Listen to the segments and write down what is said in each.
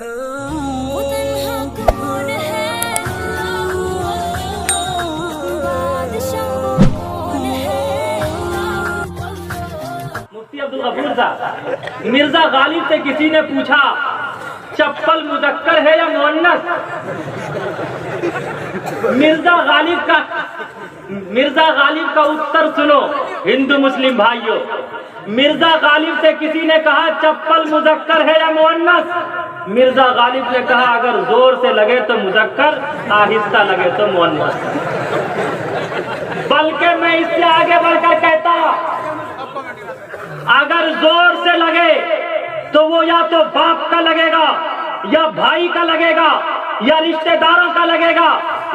وہ تنہا کون ہے، بادشاہ کون ہے؟ مفتی عبدالغفور صاحب، مرزا غالب سے کسی نے پوچھا چپل مذکر ہے یا مؤنث؟ مرزا غالب کا اتر سنو ہندو مسلم بھائیوں۔ مرزا غالب سے کسی نے کہا چپل مذکر ہے یا مؤنث؟ مرزا غالب نے کہا اگر زور سے لگے تو مذکر، آہستہ لگے تو مؤنث۔ بلکہ میں اس سے آگے بڑھ کر کہتا اگر زور سے لگے تو وہ یا تو باپ کا لگے گا یا بھائی کا لگے گا یا رشتہ داروں کا لگے گا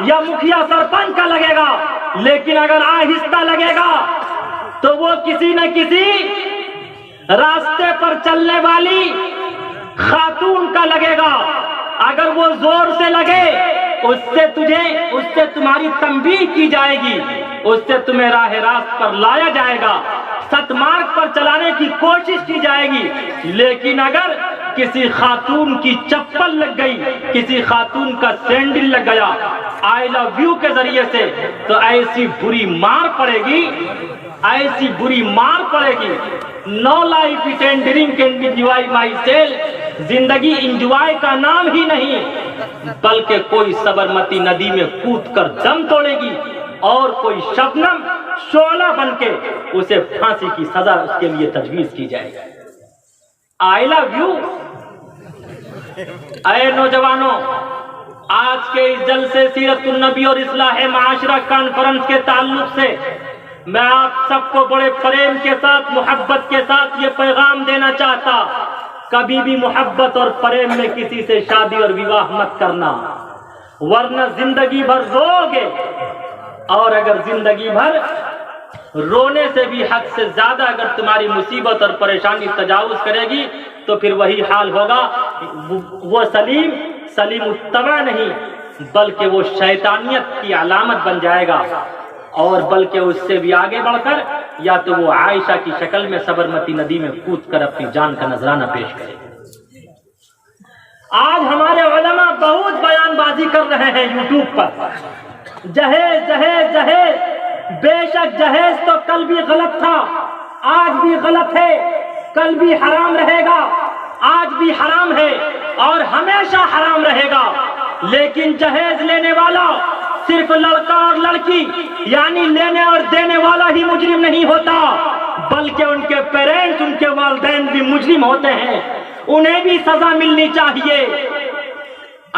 یا مکھیا سرپنچ کا لگے گا، لیکن اگر آہستہ لگے گا تو وہ کسی نہ کسی راستے پر چلنے والی خاتون کا لگے گا۔ اگر وہ زور سے لگے اس سے تمہاری تنبیہ کی جائے گی، اس سے تمہیں راہ راست پر لایا جائے گا، ست مارگ پر چلانے کی کوشش کی جائے گی۔ لیکن اگر کسی خاتون کی چپل لگ گئی، کسی خاتون کا سینڈل لگ گیا آئی لو یو کے ذریعے سے، تو ایسی بری مار پڑے گی، ایسی بری مار پڑے گی۔ No life eat and drink and enjoy myself, زندگی انجوائے کا نام ہی نہیں، بلکہ کوئی سبرمتی ندی میں کود کر دم توڑے گی اور کوئی شبنم شعلہ بن کے اسے پھانسی کی سزا اس کے لیے تجویز کی جائے گی۔ آئی لو یو۔ اے نوجوانوں، آج کے اس جلسے سیرت النبی اور اصلاح معاشرہ کانفرنس کے تعلق سے میں آپ سب کو بڑے پریم کے ساتھ، محبت کے ساتھ یہ پیغام دینا چاہتا، کبھی بھی محبت اور پریم میں کسی سے شادی اور وواہ مت کرنا، ورنہ زندگی بھر رو گے، اور اگر زندگی بھر رونے سے بھی حد سے زیادہ اگر تمہاری مصیبت اور پریشانی تجاوز کرے گی تو پھر وہی حال ہوگا۔ وہ سلیم الطبع نہیں، بلکہ وہ شیطانیت کی علامت بن جائے گا، اور بلکہ اس سے بھی آگے بڑھ کر یا تو وہ عائشہ کی شکل میں سبرمتی ندی میں کود کر اپنی جان کا نذرانہ پیش کرے گا۔ آج ہمارے علماء بہت بیان بازی کر رہے ہیں یوٹیوب پر، جہیز جہیز جہیز۔ بے شک جہیز تو کل بھی غلط تھا، آج بھی غلط ہے، کل بھی حرام رہے گا، آج بھی حرام ہے اور ہمیشہ حرام رہے گا۔ لیکن جہیز لینے والا صرف لڑکا اور لڑکی یعنی لینے اور دینے والا ہی مجرم نہیں ہوتا، بلکہ ان کے پیرنٹس، ان کے والدین بھی مجرم ہوتے ہیں، انہیں بھی سزا ملنی چاہیے۔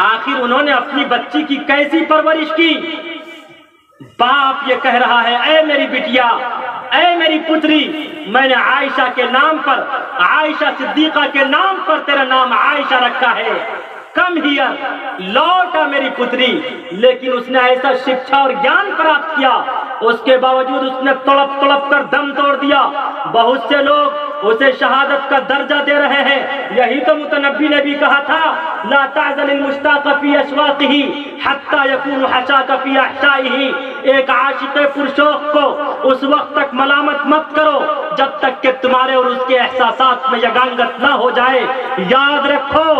آخر انہوں نے اپنی بچی کی کیسی پرورش کی؟ باپ یہ کہہ رہا ہے اے میری بٹیا، اے میری پتری، میں نے عائشہ کے نام پر، عائشہ صدیقہ کے نام پر تیرا نام عائشہ رکھا ہے، کم ہیئر، لوٹا میری پتری۔ لیکن اس نے ایسا شکشا اور گیان پراپت کیا، اس کے باوجود اس نے تڑپ تڑپ کر دم توڑ دیا۔ بہت سے لوگ اسے شہادت کا درجہ دے رہے ہیں، یہی تو متنبی نے بھی کہا تھا لا تعزل المشتاق فی اشواقہ حتی یکون حشاک فی احشائہ۔ ایک عاشق پرشوق کو اس وقت تک ملامت مت کرو جب تک کہ تمہارے اور اس کے احساسات میں یگانگت نہ ہو جائے۔ یاد رکھو،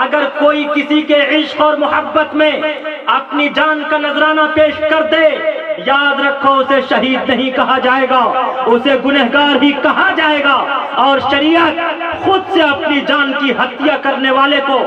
اگر کوئی کسی کے عشق اور محبت میں اپنی جان کا نذرانہ پیش کر دے، یاد رکھو اسے شہید نہیں کہا جائے گا، اسے گنہگار ہی کہا جائے گا۔ اور شریعت خود سے اپنی جان کی ہتیا کرنے والے کو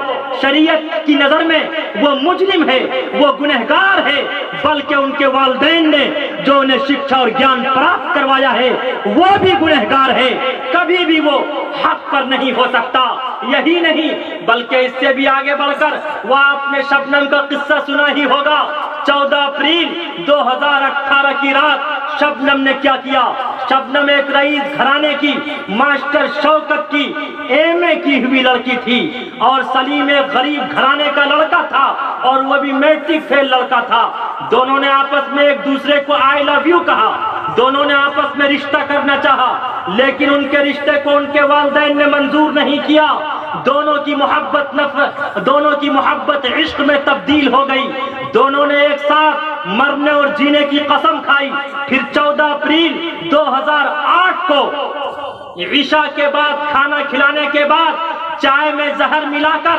شریعت کی نظر میں وہ مجرم ہے، وہ گنہگار ہے، بلکہ ان کے والدین نے جو انہیں شکشا اور گیان پراپت کروایا ہے وہ بھی گنہگار ہے، کبھی بھی وہ حق پر نہیں ہو سکتا۔ یہی نہیں بلکہ اس سے بھی آگے بڑھ کر وہ آپ نے شبنم کا قصہ سنا ہی ہوگا۔ 14 اپریل 2018 کی رات شبنم نے کیا کیا؟ شبنم ایک رئیس گھرانے کی، ماسٹر شوکت کی ایم اے کی ہوئی لڑکی تھی، اور سلیم ایک غریب گھرانے کا لڑکا تھا، اور وہ بھی میٹرک فیل لڑکا تھا۔ دونوں نے آپس میں ایک دوسرے کو آئی لو یو کہا، دونوں نے آپس میں رشتہ کرنا چاہا، لیکن ان کے رشتے کو ان کے والدین نے منظور نہیں کیا۔ دونوں کی محبت عشق میں تبدیل ہو گئی، دونوں نے ایک ساتھ مرنے اور جینے کی قسم کھائی۔ پھر 14 اپریل 2008 کو عشاء کے بعد، کھانا کھلانے کے بعد چائے میں زہر ملا کر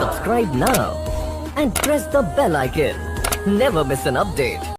Subscribe now and press the bell icon. Never miss an update.